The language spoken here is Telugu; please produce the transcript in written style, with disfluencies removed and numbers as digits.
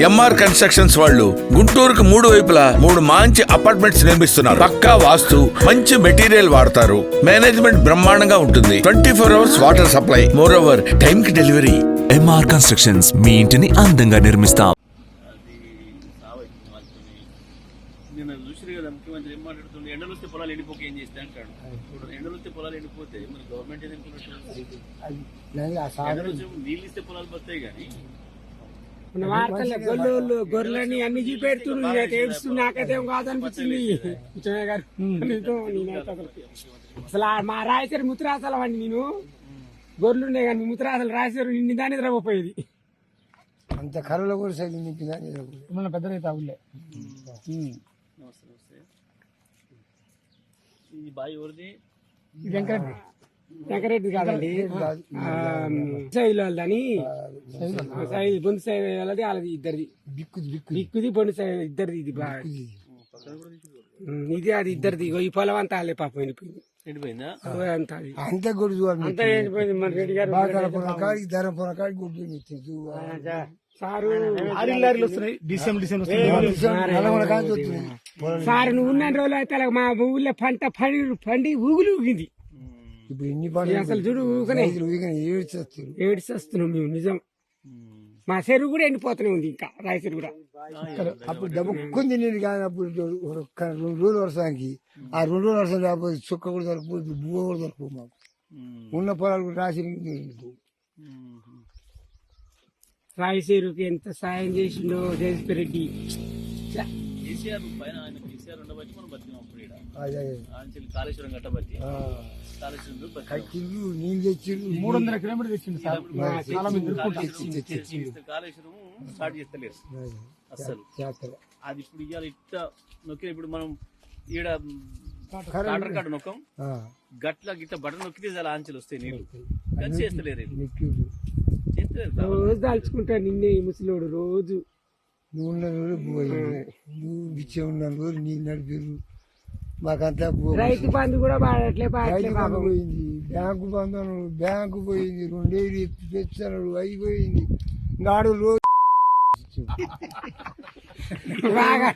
ఎంఆర్ కన్స్ట్రక్షన్స్ వాళ్ళు గుంటూరుకు 3 వైపులా 3 మంచి అపార్ట్మెంట్స్ నిర్మిస్తున్నారు. పక్కా వాస్తు, మంచి మెటీరియల్ వాడతారు. మేనేజ్మెంట్ బ్రహ్మాండంగా ఉంటుంది. 24 hours water supply, more over time కి డెలివరీ. ఎంఆర్ కన్స్ట్రక్షన్స్ మీ ఇంటిని అందంగా నిర్మిస్తాం. నేను చూసిరు కదా ముఖ్యమంత్రి ఏం మాట్లాడుతుంది, ఎండలు వస్తే పొలాలు ఎండిపోక ఏం చేస్తే అంటాడు. ఎండలు వస్తే పొలాలు ఎండిపోతే మరి గవర్నమెంట్ నీళ్ళు ఇస్తే పొలాలు బతాయి. కానీ మన వార్తల్లో గొర్రెలని అన్ని చూపెడుతున్నాడు. ఏడుస్తుంది, నాకైతే ఏం కాదనిపించింది గారు. అసలు మా రాయచరి ముత్తురాసల అండి, నేను గొర్రెలుండే కానీ ముత్తురాసలు రాశారు నిండి దాని నిద్రపోయేది. అంత కర్రలో కూడా సైడ్ నింపిదాన్ని మన పెద్దనైతే అవులే. ఈ బావి ఎవరిది? వెంకరెడ్డి కాదండి, వాళ్ళని బొందు సై వాళ్ళది, వాళ్ళది ఇద్దరిది. బిక్కుది బొండు సై ఇద్దరిది. ఇది బాగా ఇది అది ఇద్దరిది. ఈ పొలం అంతా వాళ్ళే పాపం వెళ్ళిపోయింది. అంతా అంత గొడుగు అంతా వెళ్ళిపోయింది. మన రెడ్డి గారు ధరపుర కాడికి గొడ్డు సారు సార్ నువ్వు ఉన్న రోజులు అయితే మా ఊళ్ళో పంట పండి ఊగులు ఊగింది. ఇప్పుడు ఎన్ని పండుగ అసలు చూడు ఊగనే ఏడ్చేస్తున్నాం మేము. నిజం, మా చెరువు కూడా ఎండిపోతూనే ఉంది. ఇంకా రాయ చెరువు కూడా అప్పుడు దమ్ముకుంది నేను కానీ అప్పుడు 2 రోజులు వర్షానికి ఆ 2 రోజులు వర్షం లేకపోతే చుక్క కూడా దొరకపోతే బువ్వ కూడా దొరకవు. మాకు ఉన్న పొలాలు కూడా రాసి రాయసేరుకి ఎంత సాయం చేసిండో జయశ్వరెడ్డి. కేసీఆర్ పైన ఆయన కేసీఆర్ ఉండబట్టి మనం బతికినాం. అప్పుడు కాళేశ్వరం కట్టబట్టి నీళ్ళు తెచ్చిండు. 300 కిలోమీటర్లు తెచ్చిండు. కాళేశ్వరం స్టార్ట్ చేస్తలేరు అసలు. అది ఇప్పుడు ఇవాళ ఇట్లా నొక్కి ఇప్పుడు మనం ఈడ ఆధార్ కార్డు నొక్కం, గట్ల గిట్ల బటన్ నొక్కితే చాలా ఆంచలు వస్తాయి నీళ్ళు. కానీ చేస్తలేరు. రోజు దాల్చుకుంటా నిన్నే ఈ ముసలోడు రోజు. నువ్వు ఉన్న రోజు నువ్వు బిచ్చే ఉన్న రోజు నీళ్ళు నడిపారు. మాకంతా రైతు బంధు కూడా పాడట్లే పోయింది. బ్యాంకు పోయింది. 2 ఏళ్ళు పెంచాడు అయిపోయింది. నాడు రోజు బాగా